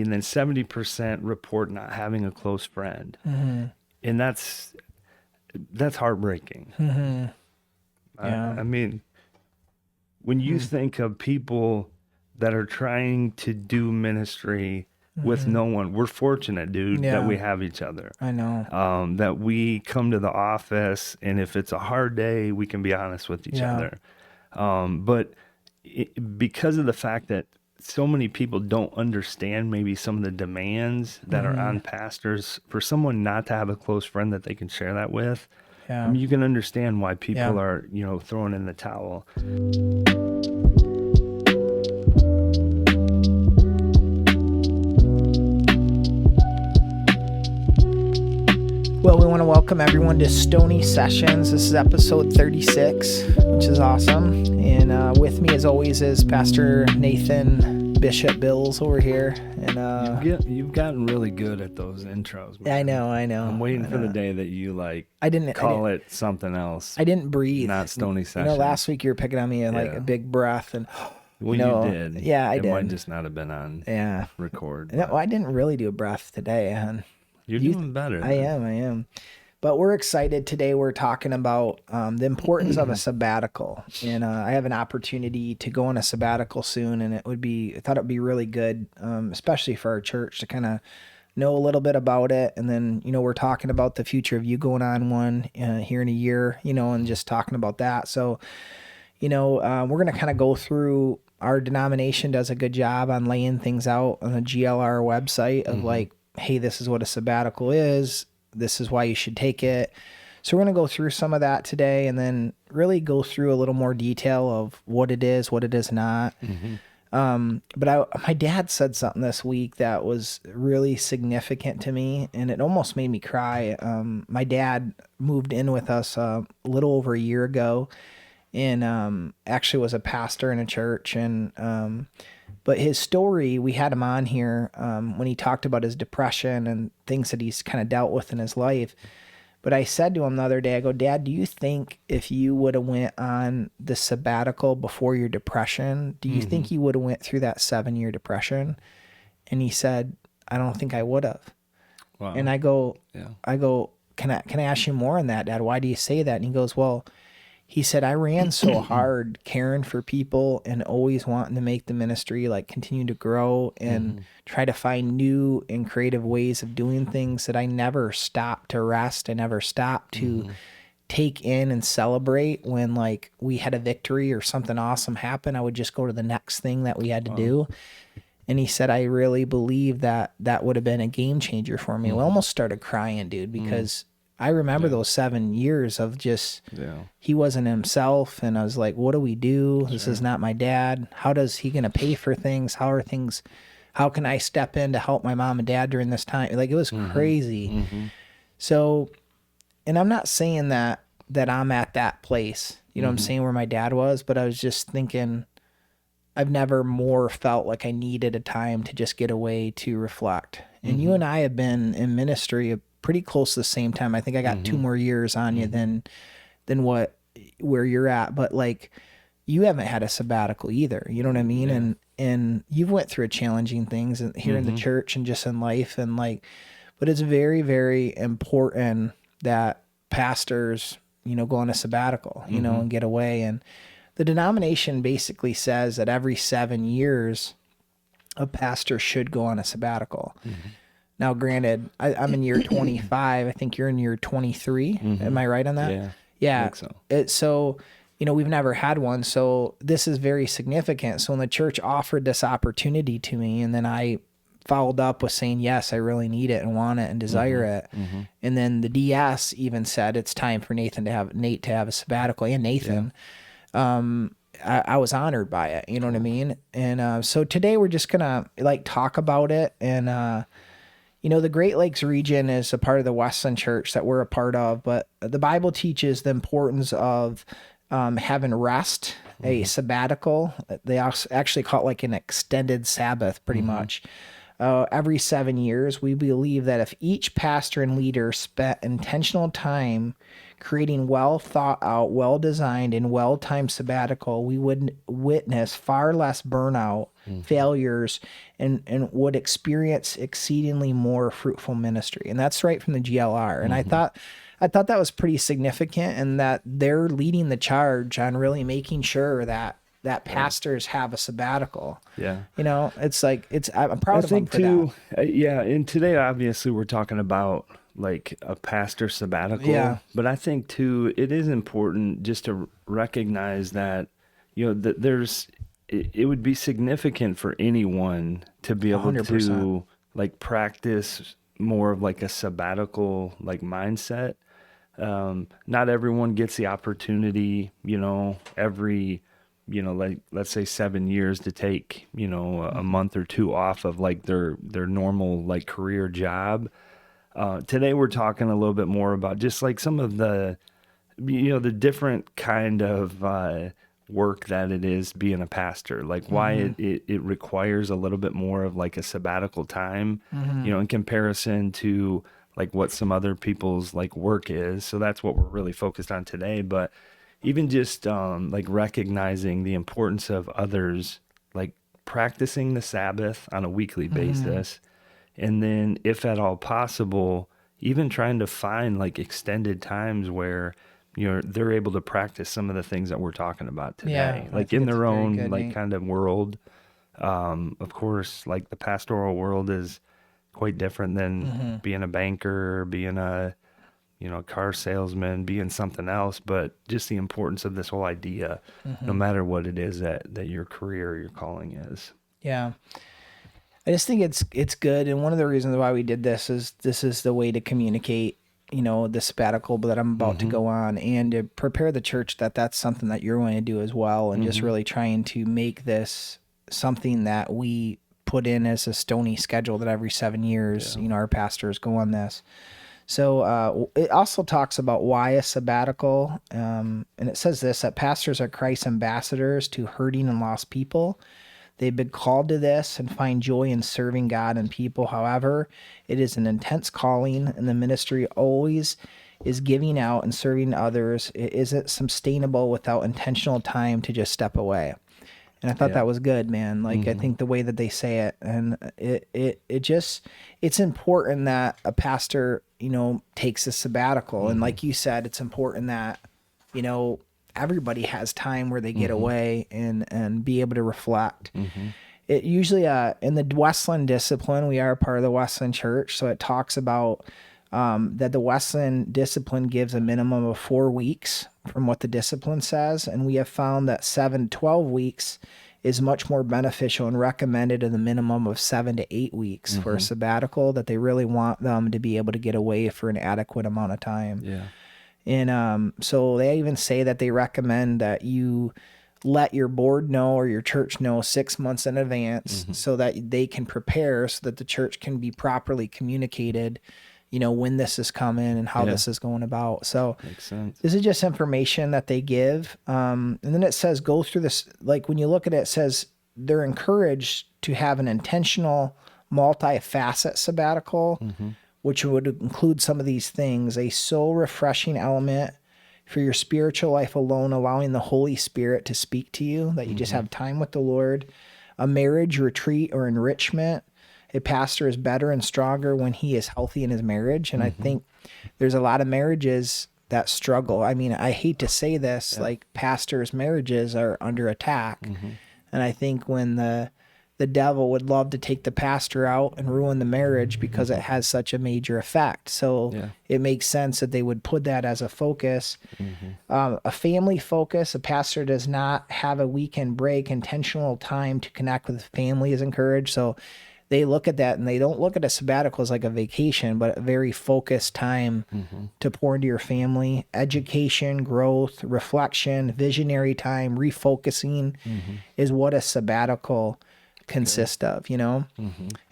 and then 70% report not having a close friend. And that's heartbreaking. Yeah. I mean, when you think of people that are trying to do ministry with no one, we're fortunate, dude, that we have each other. I know. That we come to the office, and if it's a hard day, we can be honest with each other. But because of the fact that so many people don't understand maybe some of the demands that are on pastors, for someone not to have a close friend that they can share that with, I mean, you can understand why people are, throwing in the towel. Well, we want to welcome everyone to Stoney Sessions. This is episode 36, which is awesome. And with me, as always, is Pastor Nathan Bishop Bills over here. And you've gotten really good at those intros, man. I know. I'm waiting for the day that you I didn't call it something else. I didn't breathe. Not Stoney Sessions. Last week you were picking on me like a big breath, and well, you did. Yeah, I did. It might just not have been on record. No, I didn't really do a breath today, and you're doing better. I am. But we're excited today. We're talking about the importance of a sabbatical. And I have an opportunity to go on a sabbatical soon. And I thought it'd be really good, especially for our church, to kind of know a little bit about it. And then, we're talking about the future of you going on one here in a year, and just talking about that. So, we're going to kind of go through. Our denomination does a good job on laying things out on the GLR website of like, hey, this is what a sabbatical is. This is why you should take it. So we're going to go through some of that today and then really go through a little more detail of what it is not. But my dad said something this week that was really significant to me, and it almost made me cry. My dad moved in with us a little over a year ago, and actually was a pastor in a church. And but his story, we had him on here when he talked about his depression and things that he's kind of dealt with in his life. But I said to him the other day, I go, Dad, do you think if you would have went on the sabbatical before your depression, do you think you would have went through that 7-year depression? And he said, I don't think I would have. Wow. And I go, can I ask you more on that, Dad? Why do you say that? And he goes, well, he said, I ran so hard caring for people and always wanting to make the ministry like continue to grow and try to find new and creative ways of doing things that I never stopped to rest. I never stopped to take in and celebrate when like we had a victory or something awesome happened. I would just go to the next thing that we had to do. And he said, I really believe that would have been a game changer for me. I almost started crying, dude, because I remember those 7 years of just, he wasn't himself. And I was like, what do we do? This is not my dad. How does he going to pay for things? How can I step in to help my mom and dad during this time? Like, it was crazy. So, and I'm not saying that I'm at that place, what I'm saying, where my dad was, but I was just thinking, I've never more felt like I needed a time to just get away to reflect. And you and I have been in ministry pretty close to the same time. I think I got 2 more years on you than where you're at. But like, you haven't had a sabbatical either. You know what I mean? Yeah. And you've went through challenging things here in the church and just in life. And like, but it's very, very important that pastors, go on a sabbatical, and get away. And the denomination basically says that every 7 years, a pastor should go on a sabbatical. Now, granted, I'm in year 25. I think you're in year 23. Am I right on that? Yeah. I think so. We've never had one. So this is very significant. So when the church offered this opportunity to me, and then I followed up with saying, yes, I really need it and want it and desire it. And then the DS even said it's time for Nate to have a sabbatical, and Nathan. I was honored by it. You know what I mean? And so today we're just going to like talk about it. And, the Great Lakes region is a part of the Westland Church that we're a part of, but the Bible teaches the importance of having rest, a sabbatical. They actually call it like an extended Sabbath, pretty much. every 7 years, we believe that if each pastor and leader spent intentional time creating well thought out, well designed, and well timed sabbatical, we would witness far less burnout, failures, and would experience exceedingly more fruitful ministry. And that's right from the GLR. And I thought that was pretty significant, and that they're leading the charge on really making sure that pastors have a sabbatical. Yeah. It's like, I'm proud of them for that. Yeah. And today, obviously, we're talking about like a pastor sabbatical. Yeah. But I think too, it is important just to recognize that, that it would be significant for anyone to be able 100%. to like practice more of like a sabbatical like mindset. Not everyone gets the opportunity, every, like let's say 7 years to take, a month or two off of like their normal like career job. Today we're talking a little bit more about just like some of the, the different kind of work that it is being a pastor, like why it requires a little bit more of like a sabbatical time, in comparison to like what some other people's like work is. So that's what we're really focused on today. But even just like recognizing the importance of others, like practicing the Sabbath on a weekly basis. And then if at all possible, even trying to find like extended times where, they're able to practice some of the things that we're talking about today, like in their own like kind of world. Of course, like the pastoral world is quite different than being a banker, being a, car salesman, being something else, but just the importance of this whole idea, no matter what it is that your career or your calling is. Yeah. I just think it's good. And one of the reasons why we did this is the way to communicate, the sabbatical that I'm about to go on, and to prepare the church that that's something that you're going to do as well. And just really trying to make this something that we put in as a Stoney schedule, that every 7 years, our pastors go on this. So it also talks about why a sabbatical. And it says this, that pastors are Christ's ambassadors to hurting and lost people. They've been called to this and find joy in serving God and people. However, it is an intense calling, and the ministry always is giving out and serving others. It isn't sustainable without intentional time to just step away. And I thought that was good, man. Like, I think the way that they say it, and it's important that a pastor, takes a sabbatical. And like you said, it's important that, everybody has time where they get away and be able to reflect. It usually, in the Wesleyan discipline, we are a part of the Wesleyan Church, so it talks about that the Wesleyan discipline gives a minimum of 4 weeks from what the discipline says, and we have found that 7 to 12 weeks is much more beneficial and recommended in the minimum of 7 to 8 weeks for a sabbatical, that they really want them to be able to get away for an adequate amount of time. Yeah. And so they even say that they recommend that you let your board know or your church know 6 months in advance so that they can prepare, so that the church can be properly communicated, when this is coming and how this is going about. So makes sense. This is just information that they give. And then it says, go through this. Like when you look at it, it says they're encouraged to have an intentional multi-facet sabbatical, which would include some of these things: a soul refreshing element for your spiritual life alone, allowing the Holy Spirit to speak to you, that you just have time with the Lord; a marriage retreat or enrichment. A pastor is better and stronger when he is healthy in his marriage. And I think there's a lot of marriages that struggle. I mean, I hate to say this, like pastors' marriages are under attack. And I think when the devil would love to take the pastor out and ruin the marriage because it has such a major effect. So it makes sense that they would put that as a focus. A family focus. A pastor does not have a weekend break. Intentional time to connect with family is encouraged. So they look at that, and they don't look at a sabbatical as like a vacation, but a very focused time to pour into your family. Education, growth, reflection, visionary time, refocusing is what a sabbatical consist of,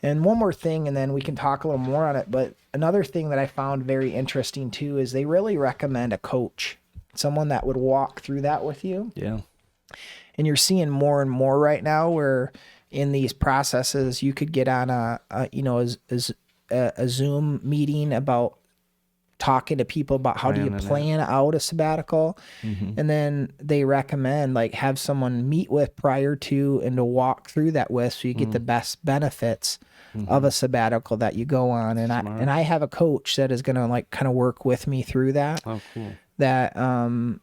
And one more thing, and then we can talk a little more on it, but another thing that I found very interesting too is they really recommend a coach, someone that would walk through that with you. Yeah. And you're seeing more and more right now where, in these processes, you could get on a Zoom meeting about talking to people about how do you plan out a sabbatical. And then they recommend like have someone meet with prior to and to walk through that with, so you get the best benefits of a sabbatical that you go on. And I have a coach that is going to like kind of work with me through that. Oh, cool. That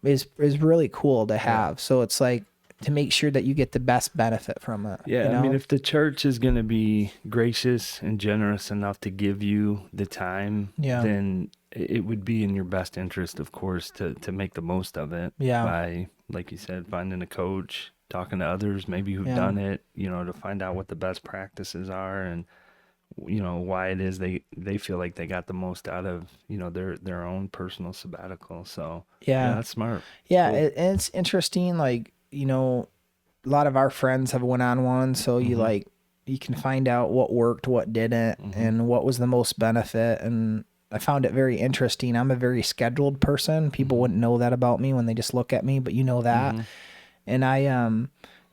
is really cool to have. So it's like to make sure that you get the best benefit from it. Yeah, you know? I mean, if the church is going to be gracious and generous enough to give you the time, then it would be in your best interest, of course, to make the most of it by, like you said, finding a coach, talking to others maybe who've done it, to find out what the best practices are and, why it is they feel like they got the most out of, their own personal sabbatical. So, yeah that's smart. Yeah, cool. And it's interesting, like, a lot of our friends have went on one, so you can find out what worked, what didn't, and what was the most benefit. And I found it very interesting. I'm a very scheduled person. People wouldn't know that about me when they just look at me, but that. And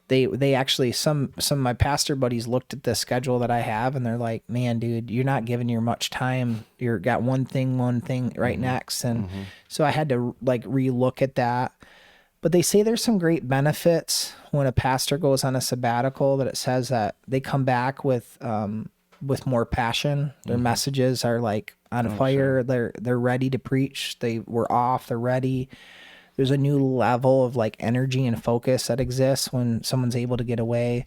they actually, some of my pastor buddies looked at the schedule that I have and they're like, man, dude, you're not giving your much time. You're got one thing right next. And so I had to like relook at that. But they say there's some great benefits when a pastor goes on a sabbatical, that it says that they come back with more passion. Their messages are like on fire. Sure. They're ready to preach. They were off. They're ready. There's a new level of like energy and focus that exists when someone's able to get away.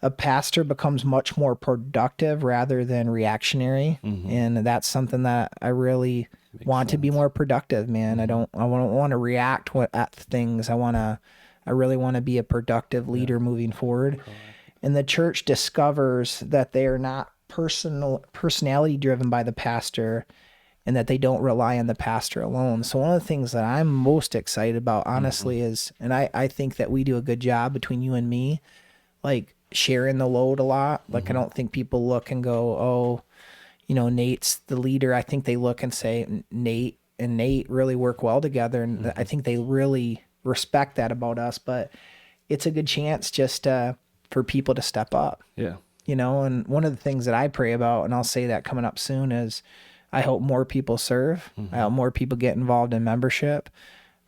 A pastor becomes much more productive rather than reactionary. And that's something that I really want to be more productive, man. I don't want to react at things. I really want to be a productive leader moving forward. And the church discovers that they are not personality driven by the pastor, and that they don't rely on the pastor alone. So one of the things that I'm most excited about, honestly, is, and I think that we do a good job between you and me, like sharing the load a lot. Like I don't think people look and go, oh, Nate's the leader. I think they look and say Nate and Nate really work well together. And I think they really respect that about us, but it's a good chance just for people to step up. Yeah. And one of the things that I pray about, and I'll say that coming up soon, is I hope more people serve. I hope more people get involved in membership.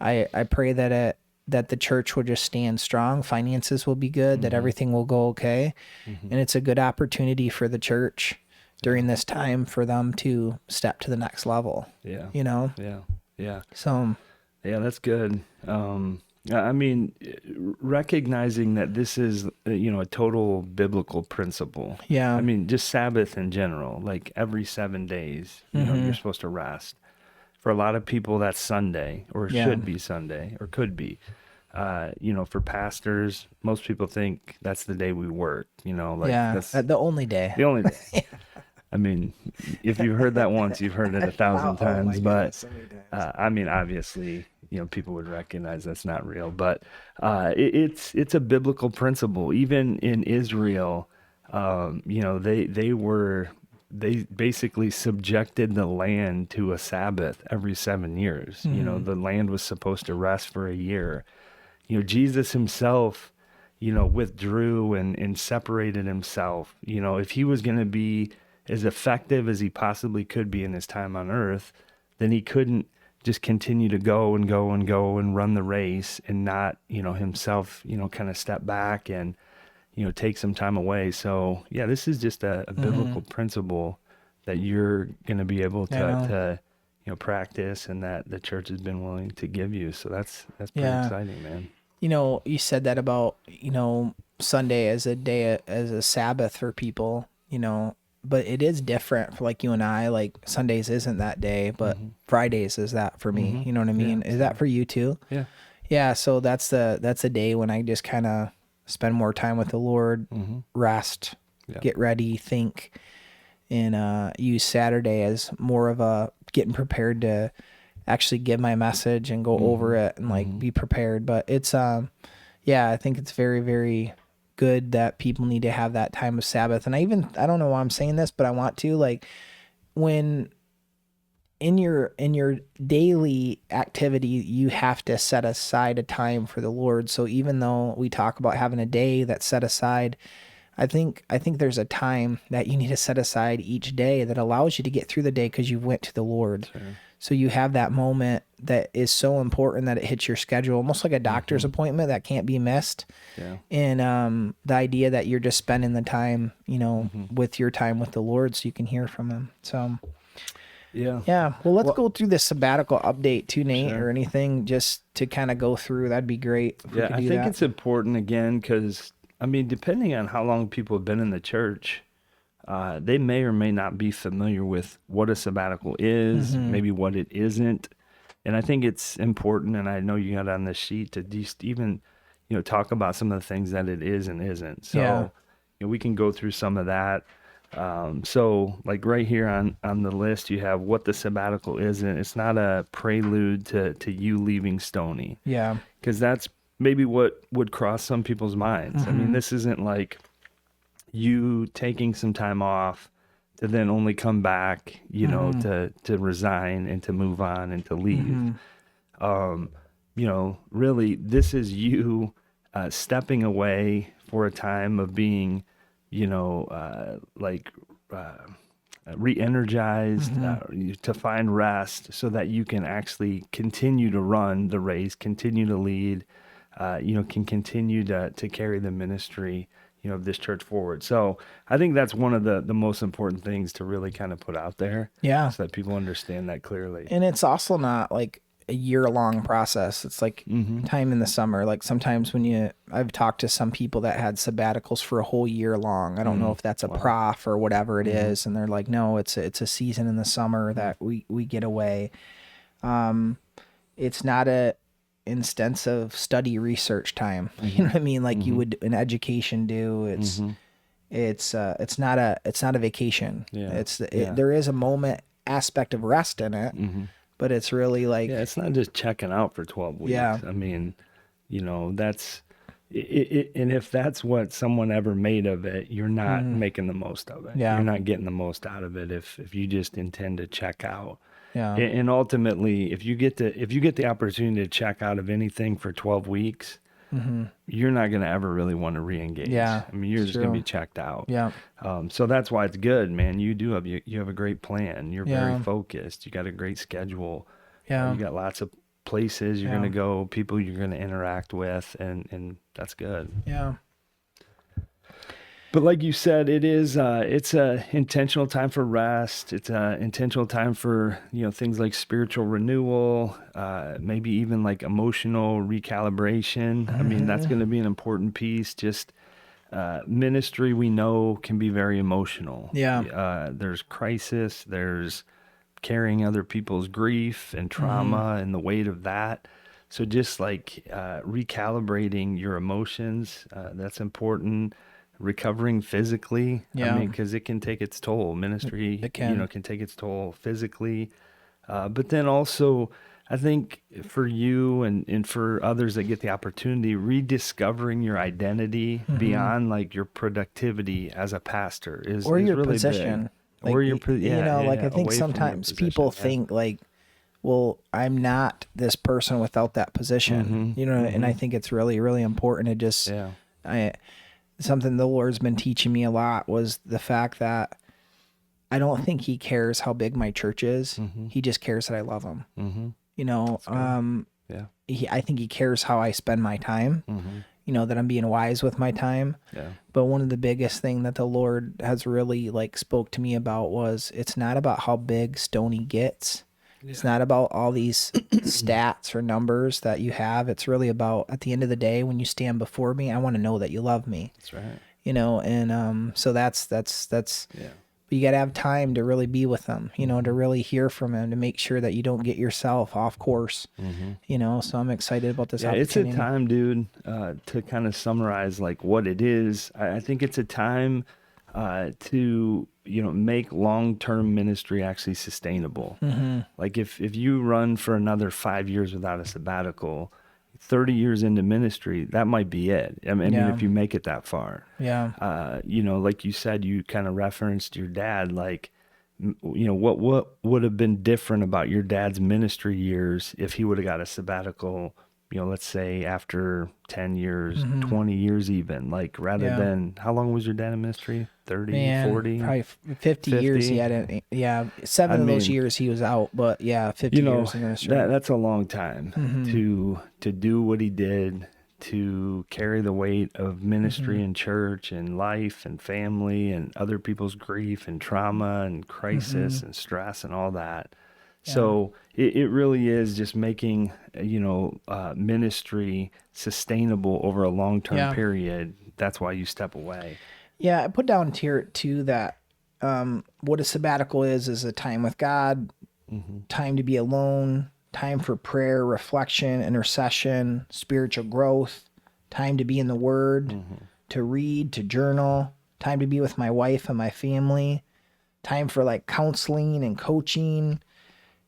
I pray that the church will just stand strong. Finances will be good, that everything will go okay. And it's a good opportunity for the church during this time for them to step to the next level. Yeah. Yeah. So. Yeah, that's good. I mean, recognizing that this is, a total biblical principle. Yeah. I mean, just Sabbath in general, like every 7 days, you're supposed to rest. For a lot of people, that's Sunday, or should be Sunday, or could be. For pastors, most people think that's the day we work, that's the only day. The only day. I mean, if you've heard that once, you've heard it 1,000 times. But so I mean, obviously, people would recognize that's not real. But it's a biblical principle. Even in Israel, they basically subjected the land to a Sabbath every 7 years. The land was supposed to rest for a year. Jesus himself, withdrew and separated himself. If he was going to be as effective as he possibly could be in his time on earth, then he couldn't just continue to go and go and go and run the race and not, himself, kind of step back and, take some time away. So yeah, this is just a biblical principle that you're going to be able to practice, and that the church has been willing to give you. So that's pretty exciting, man. You said that about, Sunday as a Sabbath for people, but it is different for like you and I. Like Sundays isn't that day, but Fridays is that for me. You know what I mean? Is that for you too? Yeah. Yeah. So that's a day when I just kind of spend more time with the Lord, rest, get ready, think, and use Saturday as more of a getting prepared to actually give my message and go over it and like be prepared. But it's I think it's very, very good that people need to have that time of Sabbath. And I don't know why I'm saying this, but I want to, like, when in your daily activity, you have to set aside a time for the Lord. So even though we talk about having a day that's set aside, I think there's a time that you need to set aside each day that allows you to get through the day because you went to the Lord. Sure. So you have that moment that is so important that it hits your schedule, almost like a doctor's appointment that can't be missed. Yeah. And the idea that you're just spending the time, with your time with the Lord so you can hear from him. So Yeah. yeah. Well, let's go through this sabbatical update too, Nate, Sure. or anything just to kind of go through. That'd be great. If we Yeah, could I do think that. it's important again because, I mean, depending on how long people have been in the church, they may or may not be familiar with what a sabbatical is, maybe what it isn't. And I think it's important, and I know you got on this sheet to just even, talk about some of the things that it is and isn't. So, we can go through some of that. So like right here on the list, you have what the sabbatical isn't. It's not a prelude to you leaving Stoney. Yeah. Because that's maybe what would cross some people's minds. I mean, this isn't like you taking some time off to then only come back, to resign and to move on and to leave. Really, this is you stepping away for a time of being, re-energized, to find rest so that you can actually continue to run the race, continue to lead, can continue to carry the ministry, of this church forward. So I think that's one of the most important things to really kind of put out there. Yeah. So that people understand that clearly. And it's also not like a year-long process. It's like time in the summer. Like sometimes I've talked to some people that had sabbaticals for a whole year long. I don't know if that's a prof or whatever it is. And they're like, no, it's a season in the summer that we get away. It's not a extensive study research time. You know what I mean? Like you would in education do. It's not a vacation. Yeah. There is a moment aspect of rest in it. But it's really like... Yeah, it's not just checking out for 12 weeks. Yeah. I mean, that's... and if that's what someone ever made of it, you're not making the most of it. Yeah. You're not getting the most out of it if you just intend to check out. Yeah. And ultimately, if you get the opportunity to check out of anything for 12 weeks, you're not going to ever really want to re-engage. Yeah, I mean, you're just going to be checked out. Yeah. So that's why it's good, man. You have a great plan. You're Yeah. very focused. You got a great schedule. Yeah. You got lots of places you're going to go, people you're going to interact with, and that's good. Yeah. But like you said, it's a intentional time for rest. It's a intentional time for, things like spiritual renewal, maybe even like emotional recalibration. I mean, that's going to be an important piece. Just ministry, we know, can be very emotional. Yeah. There's crisis, there's carrying other people's grief and trauma and the weight of that. So just like recalibrating your emotions, that's important. Recovering physically, Yeah. I mean, because it can take its toll. Ministry, It can. Can take its toll physically. But then also, I think for you and for others that get the opportunity, rediscovering your identity beyond like your productivity as a pastor is Or is your really position. big. Or your I think away from sometimes your people position, think like, well, I'm not this person without that position, and I think it's really, really important to just, something the Lord's been teaching me a lot was the fact that I don't think he cares how big my church is. He just cares that I love him. I think he cares how I spend my time, that I'm being wise with my time. Yeah. But one of the biggest thing that the Lord has really like spoke to me about was it's not about how big Stoney gets. It's not about all these stats or numbers that you have. It's really about at the end of the day, when you stand before me, I want to know that you love me. That's right. And so that's but you got to have time to really be with them, to really hear from him, to make sure that you don't get yourself off course, so I'm excited about this opportunity. It's a time, dude, to kind of summarize like what it is. I think it's a time to make long-term ministry actually sustainable. Like if you run for another 5 years without a sabbatical, 30 years into ministry, that might be it. I mean, if you make it that far. Like you said, you kind of referenced your dad, like, what would have been different about your dad's ministry years if he would have got a sabbatical let's say after 10 years, 20 years even, like rather than, how long was your dad in ministry? 30, Man, 40? probably 50 years he had it. Yeah, 7 of those years he was out, but yeah, 50 years in ministry. That's a long time to do what he did, to carry the weight of ministry and church and life and family and other people's grief and trauma and crisis and stress and all that. So it really is just making, ministry sustainable over a long-term period. That's why you step away. Yeah, I put down here too that what a sabbatical is a time with God, time to be alone, time for prayer, reflection, intercession, spiritual growth, time to be in the Word, to read, to journal, time to be with my wife and my family, time for like counseling and coaching,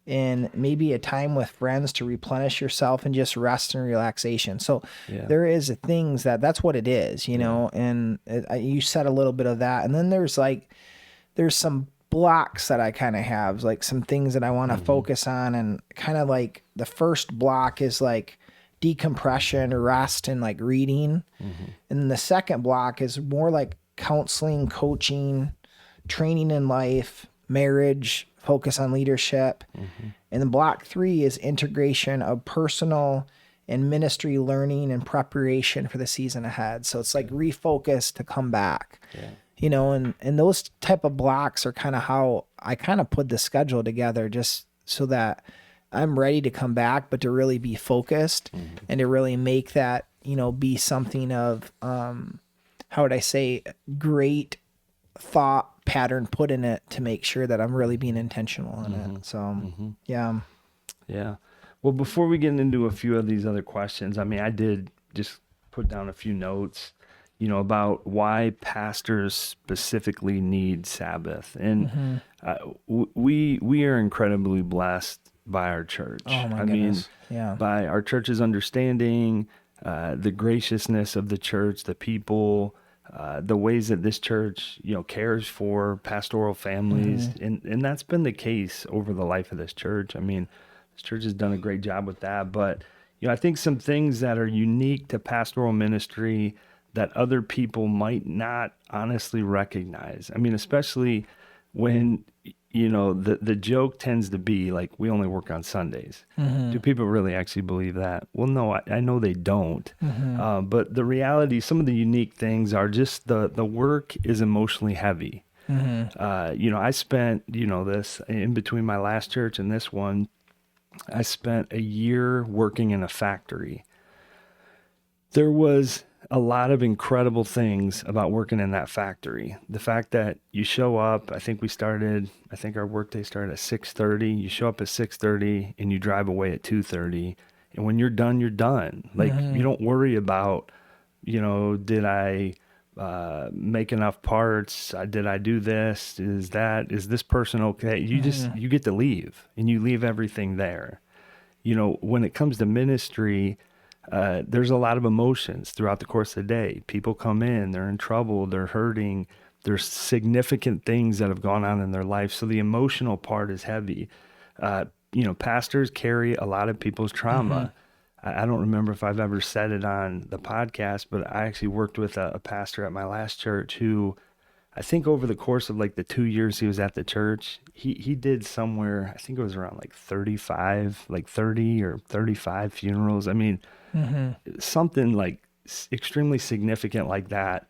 and maybe a time with friends to replenish yourself and just rest and relaxation. So there is things that's what it is, and you said a little bit of that. And then there's some blocks that I kind of have, like some things that I want to focus on. And kind of like the first block is like decompression, rest, and like reading. And the second block is more like counseling, coaching, training in life, marriage, focus on leadership. And then block 3 is integration of personal and ministry learning and preparation for the season ahead. So it's like refocus to come back, and those type of blocks are kind of how I kind of put the schedule together, just so that I'm ready to come back, but to really be focused and to really make that, be something of, how would I say, great thought pattern put in it to make sure that I'm really being intentional in it. So, yeah. Well, before we get into a few of these other questions, I did just put down a few notes, about why pastors specifically need Sabbath. And we are incredibly blessed by our church. Oh my goodness. By our church's understanding, the graciousness of the church, the people, the ways that this church, cares for pastoral families. And that's been the case over the life of this church. This church has done a great job with that. But, I think some things that are unique to pastoral ministry that other people might not honestly recognize. Especially when, the joke tends to be like, we only work on Sundays. Do people really actually believe that? Well, no, I know they don't. But the reality, some of the unique things are just the work is emotionally heavy. I spent, this in between my last church and this one, I spent a year working in a factory. There was a lot of incredible things about working in that factory. The fact that you show up, I think our workday started at 6:30. You show up at 6:30 and you drive away at 2:30. And when you're done, you're done. Like you don't worry about, did I make enough parts? Did I do this? Is this person okay? You get to leave and you leave everything there. When it comes to ministry, there's a lot of emotions throughout the course of the day. People come in, they're in trouble, they're hurting. There's significant things that have gone on in their life. So the emotional part is heavy. Pastors carry a lot of people's trauma. I don't remember if I've ever said it on the podcast, but I actually worked with a pastor at my last church who, I think over the course of like the 2 years he was at the church, he did somewhere, I think it was around like 30 or 35 funerals. Something like extremely significant like that.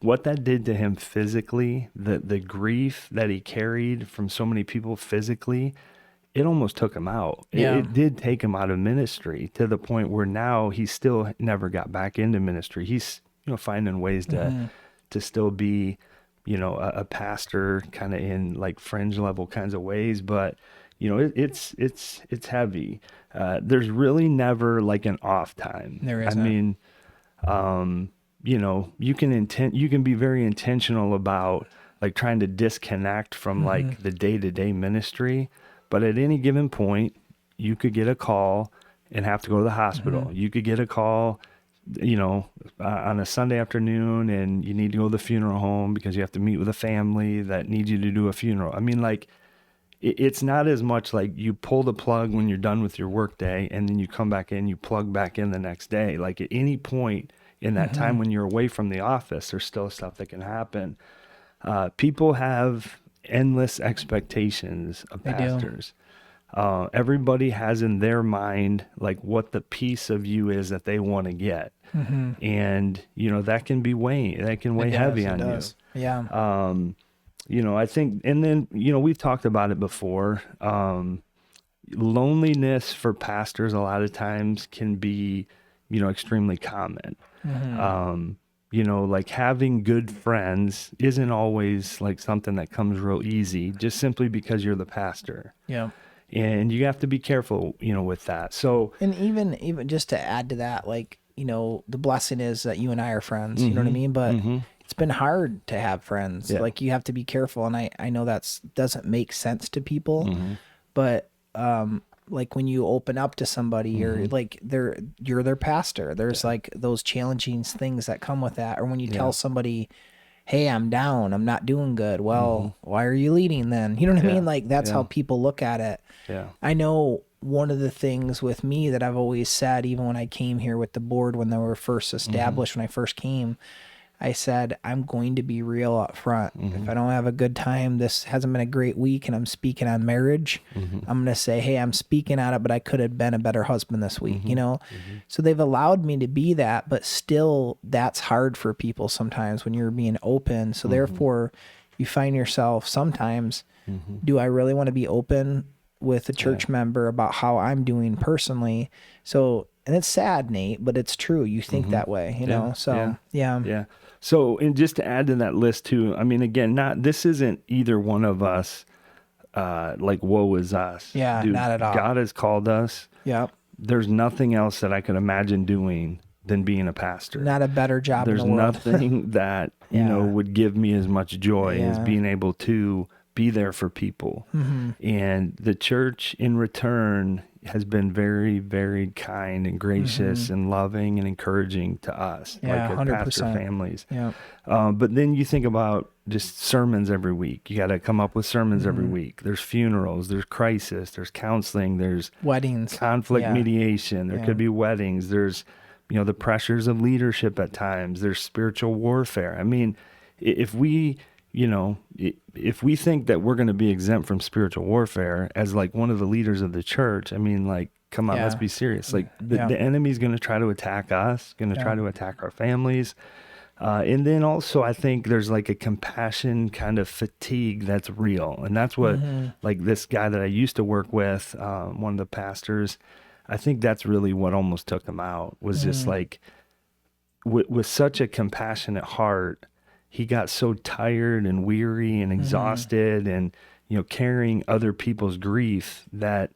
What that did to him physically, the grief that he carried from so many people physically, it almost took him out. It did take him out of ministry to the point where now he still never got back into ministry. He's, finding ways to still be, a pastor kind of in like fringe level kinds of ways. But, it's heavy. There's really never like an off time. There isn't. You can be very intentional about like trying to disconnect from like the day-to-day ministry. But at any given point, you could get a call and have to go to the hospital. You could get a call, on a Sunday afternoon and you need to go to the funeral home because you have to meet with a family that needs you to do a funeral. it's not as much like you pull the plug when you're done with your work day and then you come back in, you plug back in the next day. Like at any point in that time when you're away from the office, there's still stuff that can happen. People have endless expectations of pastors. Everybody has in their mind like what the piece of you is that they want to get. And that can be weigh heavy on you. Yeah. I think, and then we've talked about it before. Loneliness for pastors a lot of times can be extremely common. Like having good friends isn't always like something that comes real easy, just simply because you're the pastor. Yeah. And you have to be careful, with that. So, and even just to add to that, like, the blessing is that you and I are friends, you know what I mean? But it's been hard to have friends. Yeah. Like you have to be careful. And I know doesn't make sense to people, but, like when you open up to somebody or like you're their pastor, there's like those challenging things that come with that. Or when you tell somebody, hey, I'm down, I'm not doing good. Well, why are you leading then? You know what I mean? Like that's how people look at it. Yeah. I know one of the things with me that I've always said, even when I came here with the board, when they were first established, when I first came, I said, I'm going to be real up front. If I don't have a good time, this hasn't been a great week, and I'm speaking on marriage, I'm going to say, hey, I'm speaking on it, but I could have been a better husband this week, So they've allowed me to be that, but still that's hard for people sometimes when you're being open. So therefore, you find yourself sometimes, do I really want to be open with a church member about how I'm doing personally? So, and it's sad, Nate, but it's true. You think that way, know? So, yeah. So, and just to add to that list too, I mean, again, this isn't either one of us, like woe is us. Yeah, dude, not at all. God has called us. Yeah. There's nothing else that I could imagine doing than being a pastor. Not a better job There's in the world. nothing that, would give me as much joy as being able to be there for people. And the church in return has been very, very kind and gracious and loving and encouraging to us, like as 100%. pastor families. Yeah. But then you think about just sermons every week. You got to come up with sermons every week. There's funerals, there's crisis, there's counseling, there's weddings, conflict mediation. There could be weddings. There's, the pressures of leadership at times. There's spiritual warfare. I mean, if we think that we're going to be exempt from spiritual warfare as like one of the leaders of the church, I mean, like, come on, let's be serious. Like the enemy's going to try to attack us, going to try to attack our families. And then also I think there's like a compassion kind of fatigue that's real. And that's what like this guy that I used to work with, one of the pastors, I think that's really what almost took him out, was just like with such a compassionate heart, he got so tired and weary and exhausted and, carrying other people's grief that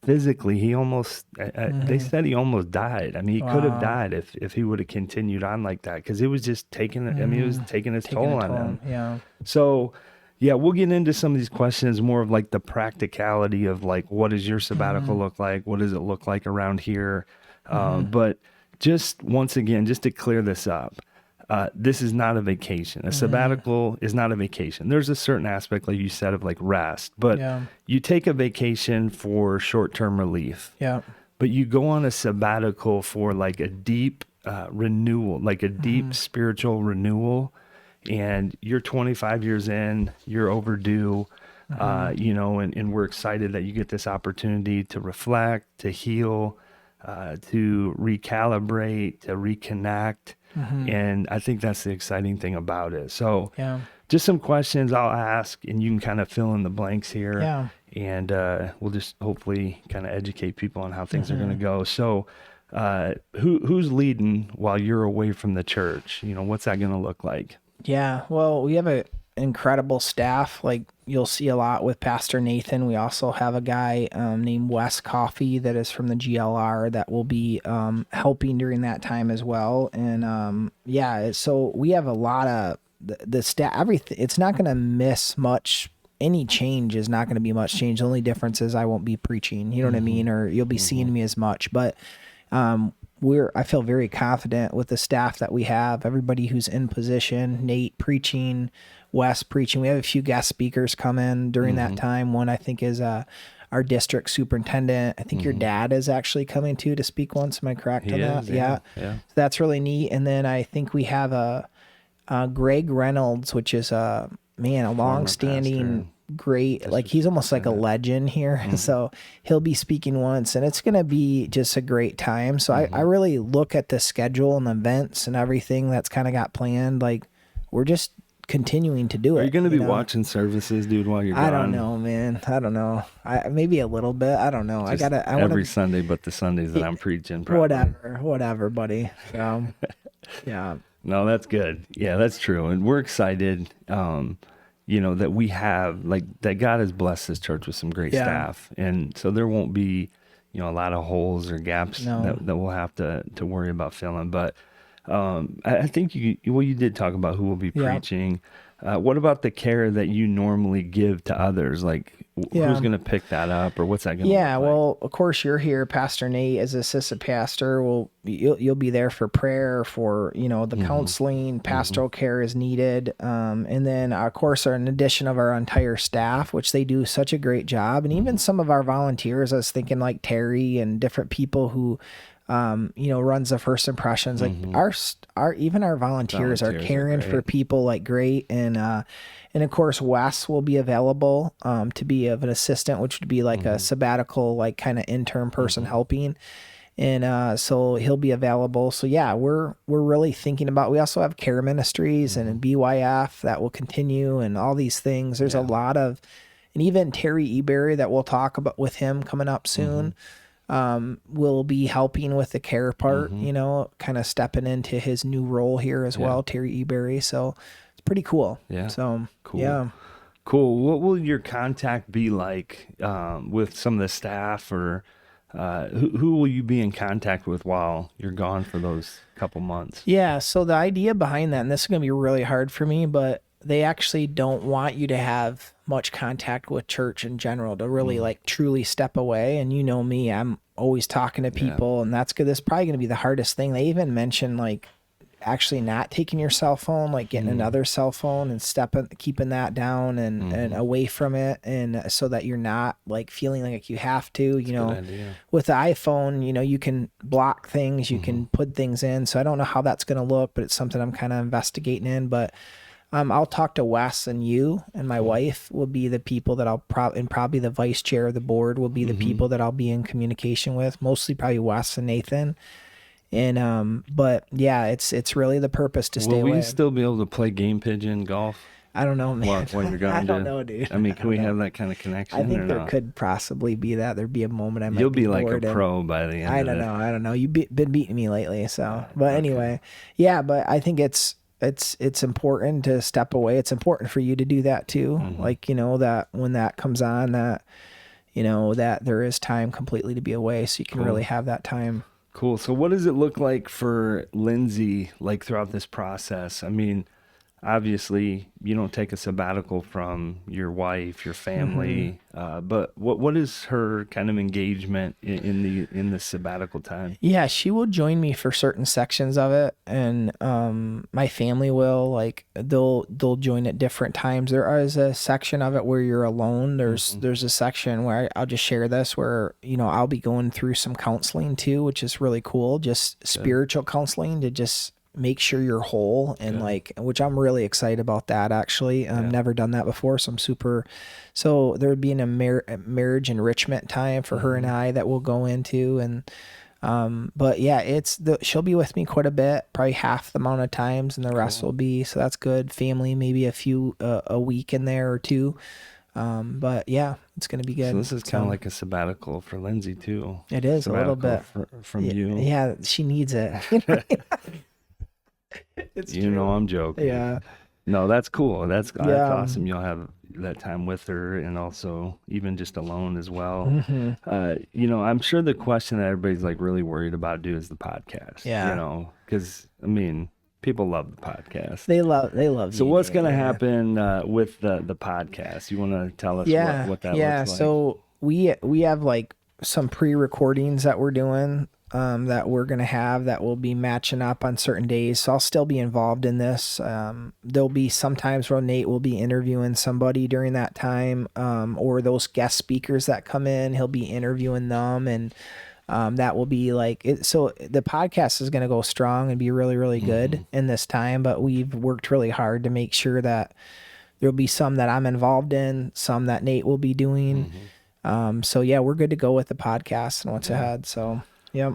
physically he almost, they said he almost died. I mean, he could have died if he would have continued on like that, because it was just taking, I mean, it was taking its toll on him. Yeah. So, yeah, we'll get into some of these questions more of like the practicality of like, what does your sabbatical look like? What does it look like around here? But just once again, just to clear this up, this is not a vacation. A sabbatical is not a vacation. There's a certain aspect, like you said, of like rest, but you take a vacation for short-term relief. Yeah. But you go on a sabbatical for like a deep renewal, like a deep spiritual renewal. And you're 25 years in, you're overdue, and we're excited that you get this opportunity to reflect, to heal, to recalibrate, to reconnect. And I think that's the exciting thing about it. So just some questions I'll ask, and you can kind of fill in the blanks here. Yeah. And we'll just hopefully kind of educate people on how things are going to go. So who's leading while you're away from the church? What's that going to look like? Yeah, well, we have an incredible staff. Like you'll see a lot with Pastor Nathan. We also have a guy named Wes Coffey that is from the GLR that will be helping during that time as well. And so we have a lot of the staff. Everything. It's not going to miss much. Any change is not going to be much change. The only difference is I won't be preaching. You know what I mean? Or you'll be seeing me as much. But I feel very confident with the staff that we have, everybody who's in position, Nate preaching, Wes preaching. We have a few guest speakers come in during that time. One I think is our district superintendent. I think your dad is actually coming too to speak once. Am I correct on that? Yeah. So that's really neat. And then I think we have Greg Reynolds, which is a long-standing great, like he's almost like a legend here. So he'll be speaking once, and it's going to be just a great time. So I really look at the schedule and the events and everything that's kind of got planned. Like we're just continuing to do it. Are you going to be watching services, dude, while you're gone? I don't know, man. I don't know. Maybe a little bit. I don't know. Just every Sunday, but the Sundays that I'm preaching. Probably. Whatever, buddy. Yeah. No, that's good. Yeah, that's true. And we're excited, that we have, like, that God has blessed this church with some great staff. And so there won't be, a lot of holes or gaps that we'll have to worry about filling. But I think you did talk about who will be preaching. What about the care that you normally give to others? Like, who's going to pick that up, or what's that going to look like? Well, of course, you're here, Pastor Nate, as assistant pastor. Well, you'll be there for prayer, for the counseling, pastoral care is needed, and then of course, in addition of our entire staff, which they do such a great job, and even some of our volunteers. I was thinking like Terry and different people who runs the First Impressions. Like our even our volunteers are caring for people like great. And of course, Wes will be available to be of an assistant, which would be like a sabbatical, like kind of intern person helping. And so he'll be available. So yeah, we're really thinking about, we also have care ministries and BYF that will continue and all these things. There's a lot of, and even Terry Eberry that we'll talk about with him coming up soon. Will be helping with the care part, kind of stepping into his new role here as well, Terry Eberry. So it's pretty cool. Yeah. So, cool. Yeah. Cool. What will your contact be like with some of the staff, or who will you be in contact with while you're gone for those couple months? Yeah. So the idea behind that, and this is going to be really hard for me, but they actually don't want you to have much contact with church in general, to really like truly step away. And you know me, I'm always talking to people, and that's good. That's probably going to be the hardest thing. They even mentioned like actually not taking your cell phone, like getting another cell phone and keeping that down and away from it. And so that you're not like feeling like you have to, with the iPhone, you can block things, you can put things in. So I don't know how that's going to look, but it's something I'm kind of investigating in. But I'll talk to Wes, and you and my wife will be the people that I'll probably the vice chair of the board will be the people that I'll be in communication with, mostly probably Wes and Nathan. And, but yeah, it's really the purpose to stay away. Will we still be able to play game pigeon golf? I don't know, man. While you're gone, I don't know, dude. I mean, can we have that kind of connection? I think there could possibly be that. There'd be a moment I might You'll be like a pro by the end I don't know. You've been beating me lately, so. But anyway, yeah, but I think it's important to step away. It's important for you to do that too. Like, that when that comes on, that, that there is time completely to be away, so you can really have that time. Cool. So what does it look like for Lindsay, like throughout this process? I mean, obviously you don't take a sabbatical from your wife, your family, but what is her kind of engagement in the sabbatical time? Yeah, she will join me for certain sections of it, and my family will, like, they'll join at different times. There is a section of it where you're alone. There's a section where I'll just share this, where I'll be going through some counseling too, which is really cool, just spiritual counseling to just make sure you're whole, and which I'm really excited about that, actually. I've never done that before, so there would be a marriage enrichment time for her and I that we'll go into. And but yeah, she'll be with me quite a bit, probably half the amount of times, and the rest will be, so that's good. Family, maybe a week in there or two. But yeah, it's going to be good. So this is kind of like a sabbatical for Lindsay too. It is a little bit from you. Yeah, she needs it. It's true. I'm joking. Yeah. No, that's cool. That's awesome. You'll have that time with her, and also even just alone as well. I'm sure the question that everybody's like really worried about is the podcast. Yeah. Because I mean, people love the podcast. They love. So what's going to happen with the podcast? You want to tell us what that looks like? So we have like some pre-recordings that we're doing. that we're going to have that will be matching up on certain days. So I'll still be involved in this. There'll be some times where Nate will be interviewing somebody during that time, or those guest speakers that come in, he'll be interviewing them. And that will be like it. So the podcast is going to go strong and be really, really good in this time. But we've worked really hard to make sure that there'll be some that I'm involved in, some that Nate will be doing. So yeah, we're good to go with the podcast and what's ahead. So, yep.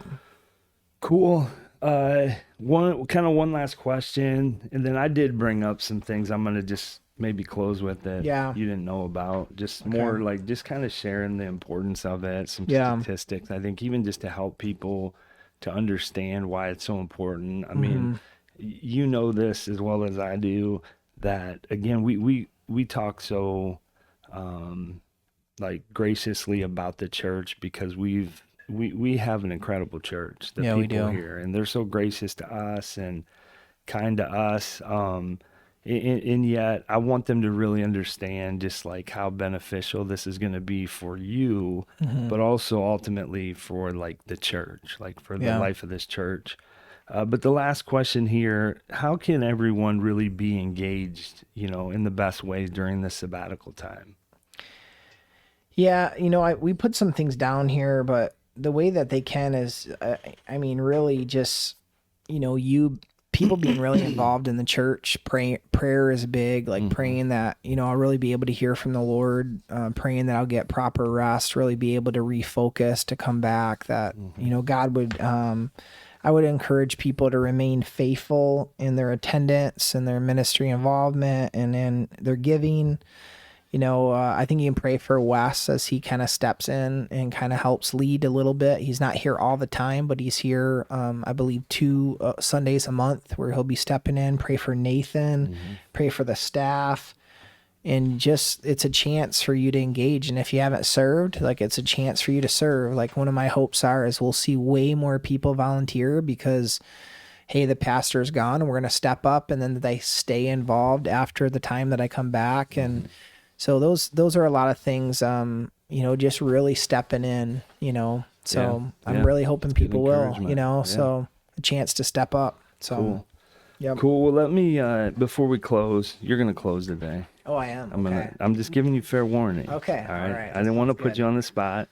Cool. One last question. And then I did bring up some things I'm going to just maybe close with that you didn't know about. Just more like just kind of sharing the importance of it, some statistics. I think even just to help people to understand why it's so important. I mean, you know this as well as I do, that again, we talk so like graciously about the church because we have an incredible church. The people we do here, and they're so gracious to us and kind to us. And yet I want them to really understand just like how beneficial this is going to be for you, but also ultimately for like the church, like for the life of this church. But the last question here, how can everyone really be engaged, in the best ways during this sabbatical time? Yeah. We put some things down here, but the way that they can is, really just, people being really involved in the church. Prayer is big, like praying that, I'll really be able to hear from the Lord, praying that I'll get proper rest, really be able to refocus, to come back, that, God would, I would encourage people to remain faithful in their attendance and their ministry involvement and in their giving. I think you can pray for Wes as he kind of steps in and kind of helps lead a little bit. He's not here all the time, but he's here, I believe, 2 Sundays a month where he'll be stepping in. Pray for Nathan, pray for the staff, and just it's a chance for you to engage. And if you haven't served, like it's a chance for you to serve. Like one of my hopes is we'll see way more people volunteer because, hey, the pastor's gone and we're going to step up, and then they stay involved after the time that I come back. And so those are a lot of things, just really stepping in, so I'm really hoping people will, so a chance to step up. So, cool. Cool. Well, let me, before we close, you're going to close today. Oh, I am. I'm just giving you fair warning. Okay. All right. I didn't want to put you on the spot.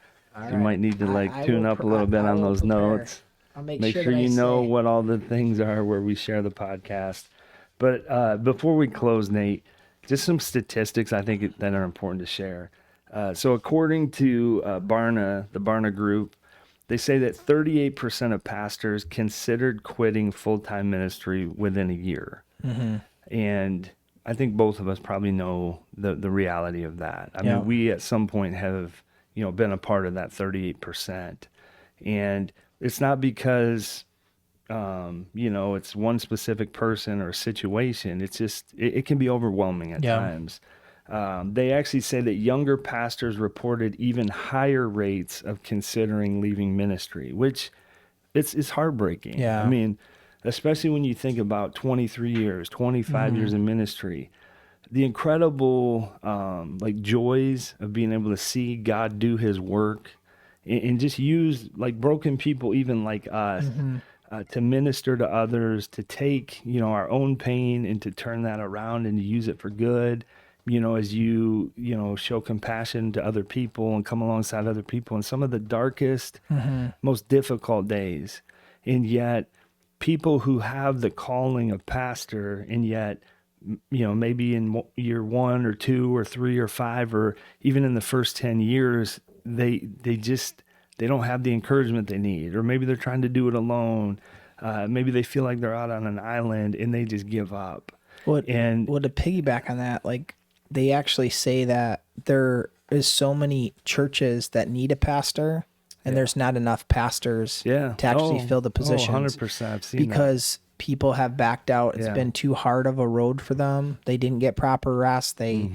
You might need to tune up a little bit on those notes. I'll make sure you know what all the things are where we share the podcast. But before we close, Nate, just some statistics I think that are important to share. So according to Barna, the Barna Group, they say that 38% of pastors considered quitting full-time ministry within a year. And I think both of us probably know the reality of that. I mean, we at some point have, been a part of that 38%. And it's not because it's one specific person or situation. It's just, it can be overwhelming at times. They actually say that younger pastors reported even higher rates of considering leaving ministry, which it's heartbreaking. Yeah. I mean, especially when you think about 23 years, 25 years in ministry, the incredible joys of being able to see God do his work and just use like broken people, even like us, to minister to others, to take, our own pain and to turn that around and to use it for good, as you show compassion to other people and come alongside other people in some of the darkest, most difficult days. And yet people who have the calling of pastor, and yet, maybe in year 1 or 2 or 3 or 5, or even in the first 10 years, they don't have the encouragement they need, or maybe they're trying to do it alone. Maybe they feel like they're out on an island and they just give up. To piggyback on that, like they actually say that there is so many churches that need a pastor, and there's not enough pastors to actually fill the positions. 100%. I've seen because people have backed out. It's been too hard of a road for them. They didn't get proper rest. They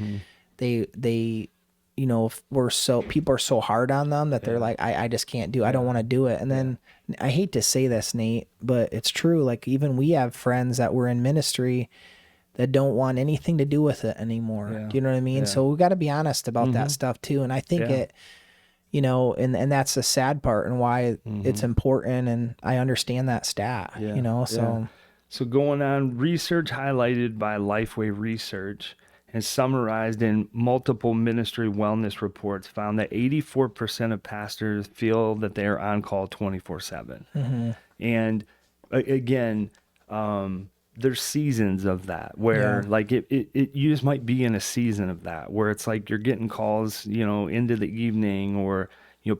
people are so hard on them that they're like, I just can't do it. I don't want to do it. And then I hate to say this, Nate, but it's true. Like even we have friends that were in ministry that don't want anything to do with it anymore. Do you know what I mean? So we got to be honest about that stuff too. And I think and that's the sad part and why it's important. And I understand that stat, so. So going on, research highlighted by Lifeway Research and summarized in multiple ministry wellness reports found that 84% of pastors feel that they are on call 24/7. And again, there's seasons of that where like you just might be in a season of that where it's like you're getting calls, into the evening, or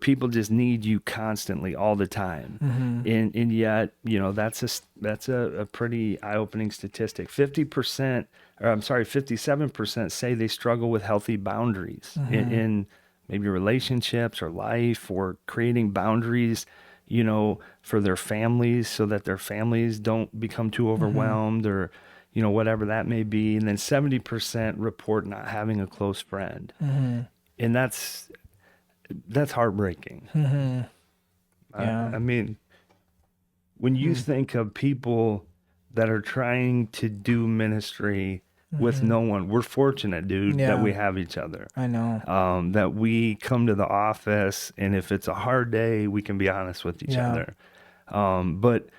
people just need you constantly all the time. And yet, that's a pretty eye-opening statistic. 57% say they struggle with healthy boundaries in maybe relationships or life, or creating boundaries, for their families so that their families don't become too overwhelmed, or, whatever that may be. And then 70% report not having a close friend. And that's heartbreaking. I mean, when you think of people that are trying to do ministry with no one, we're fortunate, dude, that we have each other. I know. That we come to the office, and if it's a hard day, we can be honest with each other. But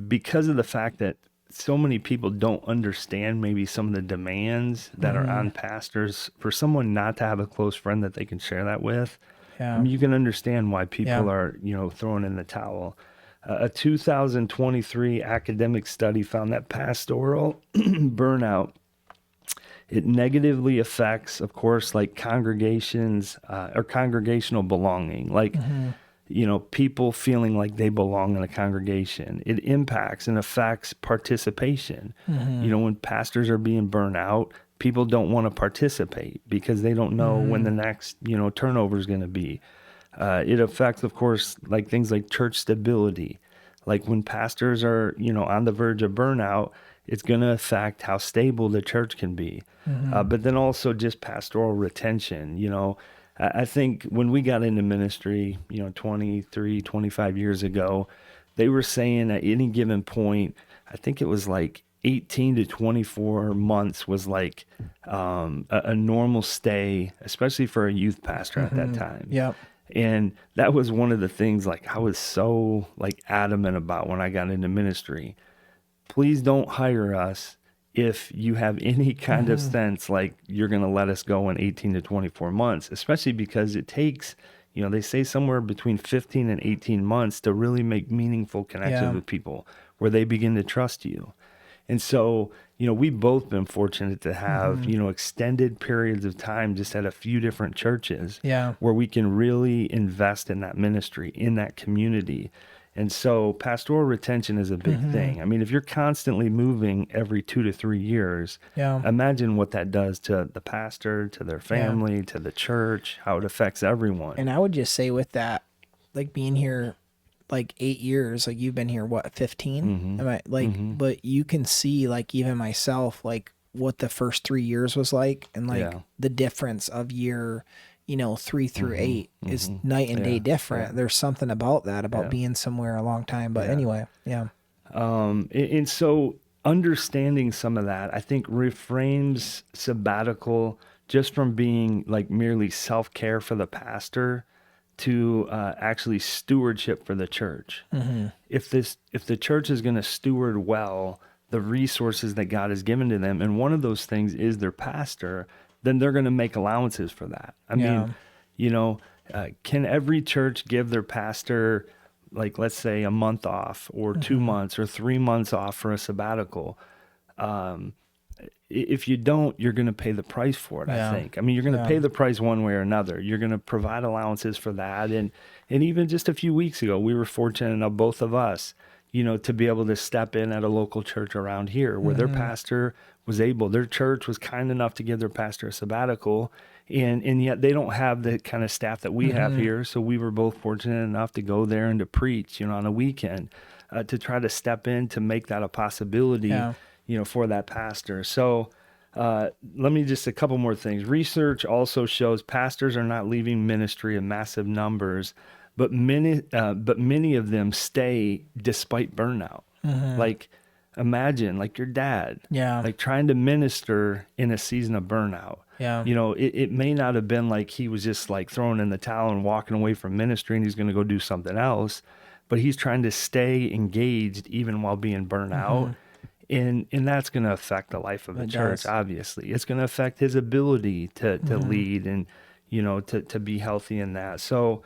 because of the fact that so many people don't understand maybe some of the demands that are on pastors, for someone not to have a close friend that they can share that with, I mean, you can understand why people are, throwing in the towel. A 2023 academic study found that pastoral burnout, it negatively affects, of course, like congregations or congregational belonging, like, people feeling like they belong in a congregation. It impacts and affects participation. When pastors are being burnt out, people don't want to participate because they don't know when the next, turnover is going to be. It affects, of course, like things like church stability. Like when pastors are, on the verge of burnout, it's going to affect how stable the church can be. But then also just pastoral retention. I think when we got into ministry, 23, 25 years ago, they were saying at any given point, I think it was like 18 to 24 months was like a normal stay, especially for a youth pastor at that time. And that was one of the things like I was so like adamant about when I got into ministry. Please don't hire us if you have any kind of sense like you're going to let us go in 18 to 24 months, especially because it takes, they say somewhere between 15 and 18 months to really make meaningful connections with people where they begin to trust you. And so, we've both been fortunate to have, extended periods of time just at a few different churches where we can really invest in that ministry, in that community. And so pastoral retention is a big thing. I mean, if you're constantly moving every 2 to 3 years, imagine what that does to the pastor, to their family, to the church, how it affects everyone. And I would just say with that, like being here like 8 years, like you've been here, what, 15? Am I like, but you can see like even myself, like what the first 3 years was like, and like the difference of year, 3 through 8 is night and day different. There's something about that, about being somewhere a long time. But anyway, and so understanding some of that, I think reframes sabbatical just from being like merely self-care for the pastor to actually stewardship for the church. If the church is going to steward well the resources that God has given to them, and one of those things is their pastor, then they're going to make allowances for that. I mean, can every church give their pastor, like, let's say a month off or 2 months or 3 months off for a sabbatical? If you don't, you're going to pay the price for it, I think. I mean, you're going to pay the price one way or another. You're going to provide allowances for that. And even just a few weeks ago, we were fortunate enough, both of us, to be able to step in at a local church around here where their pastor was able, their church was kind enough to give their pastor a sabbatical, and yet they don't have the kind of staff that we have here. So we were both fortunate enough to go there and to preach, on a weekend, to try to step in to make that a possibility, for that pastor. So let me just a couple more things. Research also shows pastors are not leaving ministry in massive numbers, but many of them stay despite burnout. Like imagine like your dad, Yeah. like trying to minister in a season of burnout. Yeah. You know, it may not have been like he was just like throwing in the towel and walking away from ministry and he's going to go do something else, but he's trying to stay engaged even while being burnt out. And that's going to affect the life of the church, obviously. It's going to affect his ability to lead and, you know, to be healthy in that. So,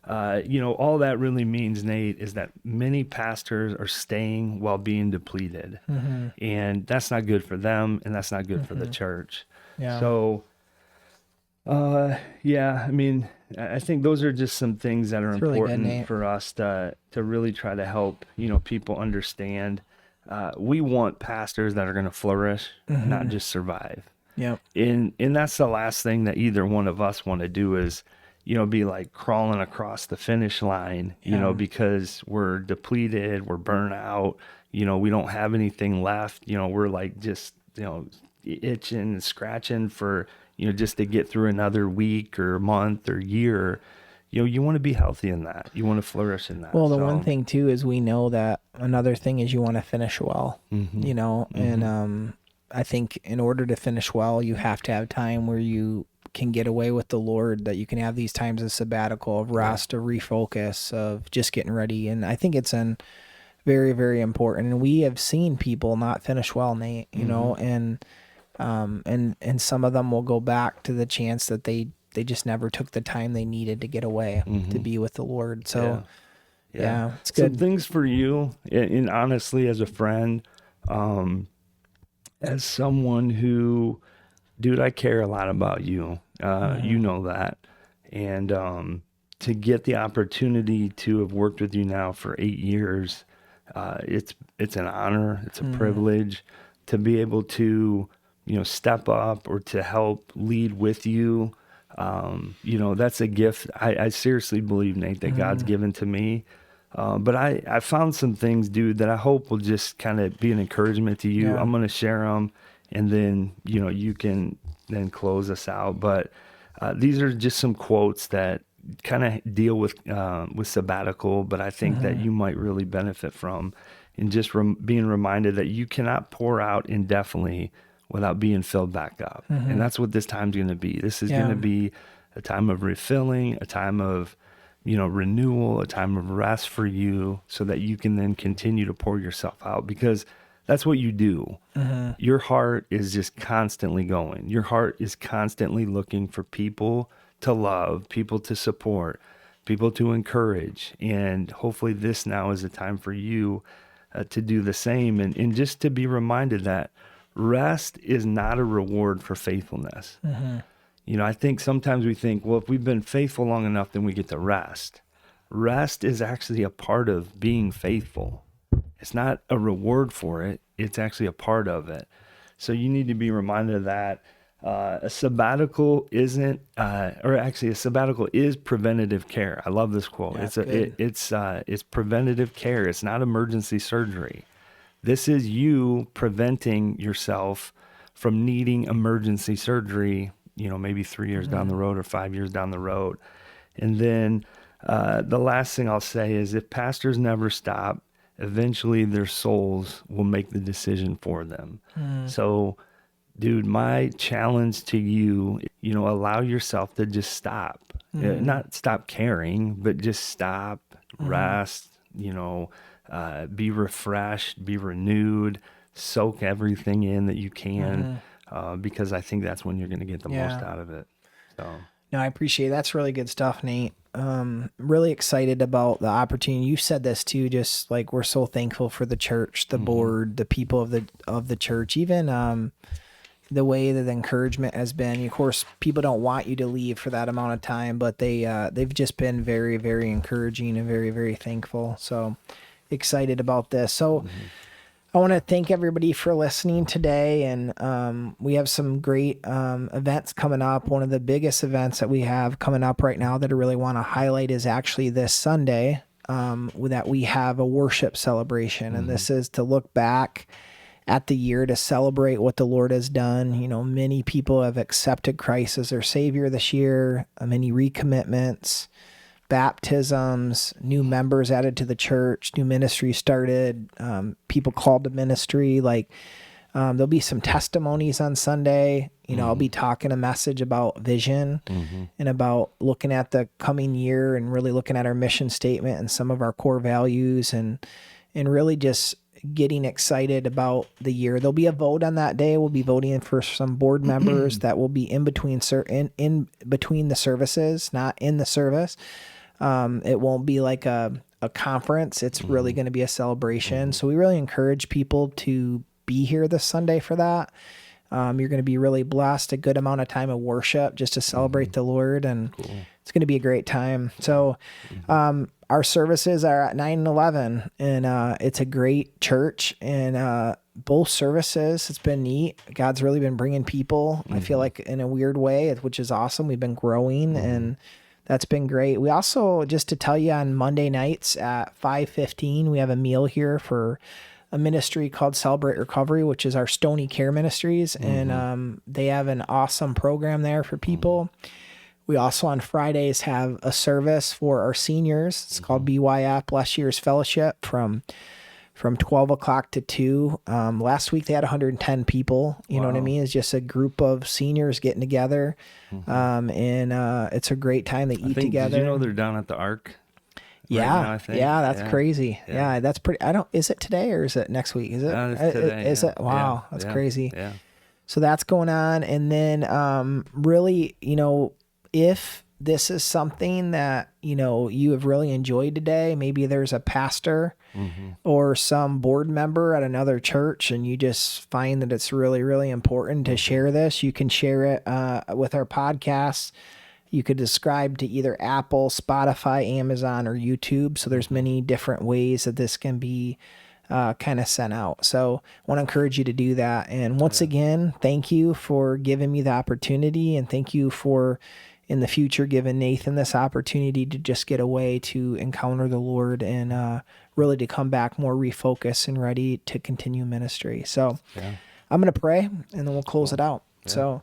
you know, all that really means, Nate, is that many pastors are staying while being depleted. And that's not good for them, and that's not good for the church. Yeah. So, yeah, I mean, I think those are just some things that are important for us to really try to help, you know, people understand. We want pastors that are going to flourish, not just survive. Yep. And that's the last thing that either one of us want to do is, you know, be like crawling across the finish line, you know, because we're depleted, we're burnt out, you know, we don't have anything left, you know, we're like just, you know, itching and scratching for, you know, just to get through another week or month or year. You know, you want to be healthy in that. You want to flourish in that. Well, the one thing too is we know that another thing is you want to finish well, you know, and I think in order to finish well, you have to have time where you can get away with the Lord, that you can have these times of sabbatical, of rest, of refocus, of just getting ready. And I think it's very, very important. And we have seen people not finish well, Nate, you know, and some of them will go back to the chance that they just never took the time they needed to get away to be with the Lord. So yeah, it's good. Some things for you, and honestly, as a friend, as someone who, dude, I care a lot about you. You know that. And to get the opportunity to have worked with you now for 8 years, it's an honor. It's a privilege to be able to, you know, step up or to help lead with you. You know, that's a gift. I seriously believe, Nate, that God's given to me. But I found some things, dude, that I hope will just kind of be an encouragement to you. I'm going to share them, and then, you know, you can then close us out. But these are just some quotes that kind of deal with sabbatical, but I think that you might really benefit from, and just being reminded that you cannot pour out indefinitely without being filled back up. And that's what this time's going to be. This is going to be a time of refilling, a time of, you know, renewal, a time of rest for you, so that you can then continue to pour yourself out, because that's what you do. Your heart is just constantly going. Your heart is constantly looking for people to love, people to support, people to encourage. And hopefully this now is a time for you to do the same, and just to be reminded that rest is not a reward for faithfulness. You know, I think sometimes we think, well, if we've been faithful long enough, then we get to rest. Rest is actually a part of being faithful. It's not a reward for it. It's actually a part of it. So you need to be reminded of that. A sabbatical isn't, or actually a sabbatical is preventative care. I love this quote. It's preventative care. It's not emergency surgery. This is you preventing yourself from needing emergency surgery, you know, maybe 3 years down the road or 5 years down the road. And then the last thing I'll say is, if pastors never stop, eventually their souls will make the decision for them. So, dude, my challenge to you, you know, allow yourself to just stop. Not stop caring, but just stop, rest, you know, be refreshed, be renewed, soak everything in that you can, because I think that's when you're going to get the most out of it. So. No, I appreciate it. That's really good stuff, Nate. Really excited about the opportunity. You said this too, just like we're so thankful for the church, the board, the people of the church, even the way that the encouragement has been. Of course, people don't want you to leave for that amount of time, but they've just been very, very encouraging and very, very thankful. So excited about this. So I want to thank everybody for listening today. And we have some great events coming up. One of the biggest events that we have coming up right now that I really want to highlight is actually this Sunday, that we have a worship celebration. And this is to look back at the year, to celebrate what the Lord has done. You know, many people have accepted Christ as their Savior this year, many recommitments. baptisms, new members added to the church, new ministry started, people called to ministry. Like, there'll be some testimonies on Sunday. I'll be talking a message about vision and about looking at the coming year and really looking at our mission statement and some of our core values and really just getting excited about the year. There'll be a vote on that day. We'll be voting for some board members that will be in between the services, not in the service. It won't be like a conference. It's really going to be a celebration. So we really encourage people to be here this Sunday for that. You're going to be really blessed, a good amount of time of worship just to celebrate the Lord, and it's going to be a great time. So our services are at 9 and 11, and it's a great church, and both services, it's been neat. God's really been bringing people, I feel like, in a weird way, which is awesome. We've been growing, and that's been great. We also, just to tell you, on Monday nights at 5:15, we have a meal here for a ministry called Celebrate Recovery, which is our Stoney Care Ministries, and they have an awesome program there for people. We also on Fridays have a service for our seniors. It's called BYF, Bless Years Fellowship, from 12 o'clock to 2. Last week they had 110 people. You know what I mean? It's just a group of seniors getting together, and it's a great time to eat together. Did you know they're down at the Ark? Yeah, right now, I think. That's crazy. Yeah, that's pretty. Is it today or is it next week? Is it? It's today. Is it? Wow, that's crazy. Yeah. So that's going on, and then really, if this is something that you have really enjoyed today, maybe there's a pastor or some board member at another church, and you just find that it's really, really important to share this. You can share it with our podcast. You could subscribe to either Apple, Spotify, Amazon, or YouTube. So there's many different ways that this can be kind of sent out. So I want to encourage you to do that. And once again, thank you for giving me the opportunity, and thank you for, in the future, giving Nathan this opportunity to just get away to encounter the Lord and really to come back more refocused and ready to continue ministry. So I'm going to pray, and then we'll close it out. So,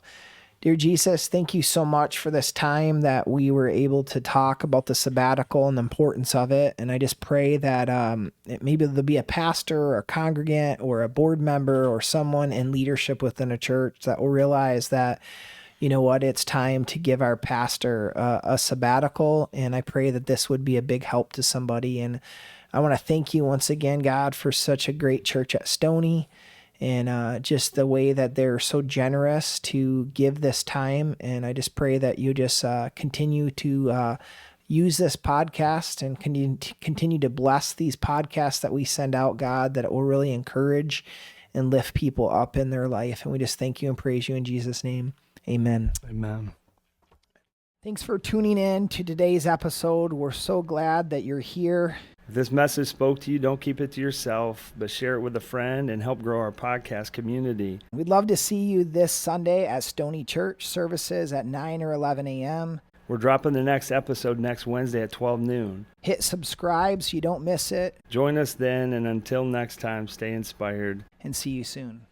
dear Jesus, thank you so much for this time that we were able to talk about the sabbatical and the importance of it. And I just pray that maybe there'll be a pastor or a congregant or a board member or someone in leadership within a church that will realize that, it's time to give our pastor a sabbatical. And I pray that this would be a big help to somebody. And I want to thank you once again, God, for such a great church at Stoney. And just the way that they're so generous to give this time. And I just pray that you just continue to use this podcast and continue to bless these podcasts that we send out, God, that it will really encourage and lift people up in their life. And we just thank you and praise you in Jesus' name. Amen. Amen. Thanks for tuning in to today's episode. We're so glad that you're here. If this message spoke to you, don't keep it to yourself, but share it with a friend and help grow our podcast community. We'd love to see you this Sunday at Stoney Church, services at 9 or 11 a.m. We're dropping the next episode next Wednesday at 12 noon. Hit subscribe so you don't miss it. Join us then, and until next time, stay inspired. And see you soon.